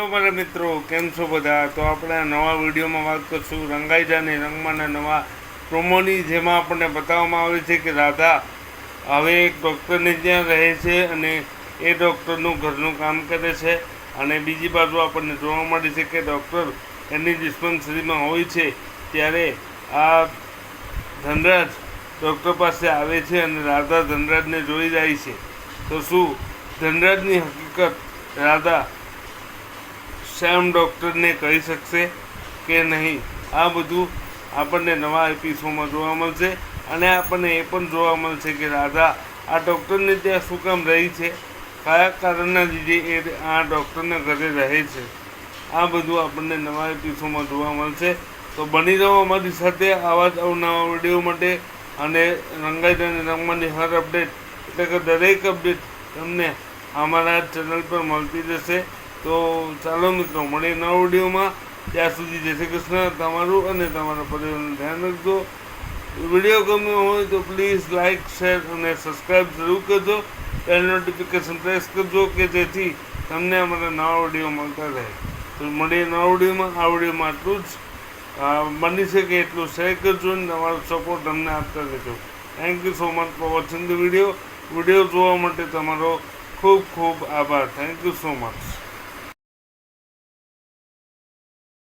મારા મિત્રો, કેમ છો બધા? તો આપણે નવા વિડીયોમાં વાત કરશું રંગાઈજા અને રંગમાના નવા પ્રોમોની, જેમાં આપણને બતાવવામાં આવે છે કે રાધા હવે એક ડૉક્ટરને ત્યાં રહે છે અને એ ડૉક્ટરનું ઘરનું કામ કરે છે. અને બીજી બાજુ આપણને જોવા મળે છે કે ડૉક્ટર એની ડિસ્પેન્સરીમાં હોય છે ત્યારે આ ધનરાજ ડૉક્ટર પાસે આવે છે અને રાધા ધનરાજને જોઈ જાય છે. તો શું ધનરાજની હકીકત રાધા શ્યામ ડૉક્ટરને કહી શકશે કે નહીં? આ બધું આપણને નવા એપિસોડમાં જોવા મળશે. અને આપણને એ પણ જોવા મળશે કે રાધા આ ડૉક્ટરને ત્યાં શું કામ રહી છે, કયા કારણના લીધે એ આ ડૉક્ટરના ઘરે રહે છે. આ બધું આપણને નવા એપિસોડમાં જોવા મળશે. તો બની રહો અમારી સાથે આવા જ અવનવા વિડીયો માટે. અને રંગાઈજા અને રંગમાની હર અપડેટ, એટલે કે દરેક અપડેટ તમને અમારા ચેનલ પર મળતી જશે. તો ચાલો મિત્રો, મળીએ નવા વિડીયોમાં. ત્યાં સુધી જય શ્રી કૃષ્ણ. તમારું અને તમારા પરિવારનું ધ્યાન રાખજો. વિડીયો ગમ્યો હોય તો પ્લીઝ લાઇક, શેર અને સબસ્ક્રાઈબ જરૂર કરજો. બેલ નોટિફિકેશન પ્રેસ કરજો કે જેથી તમને અમારા નવા વિડીયો મળતા રહે. તો મળીએ નવા વિડીયોમાં. આ વિડીયોમાં આટલું જ. બની શકે એટલું શેર કરજો અને તમારો સપોર્ટ અમને આપતા રહેજો. Thank you so much for watching the video. Video જોવા માટે તમારો ખૂબ ખૂબ આભાર. Thank you so much.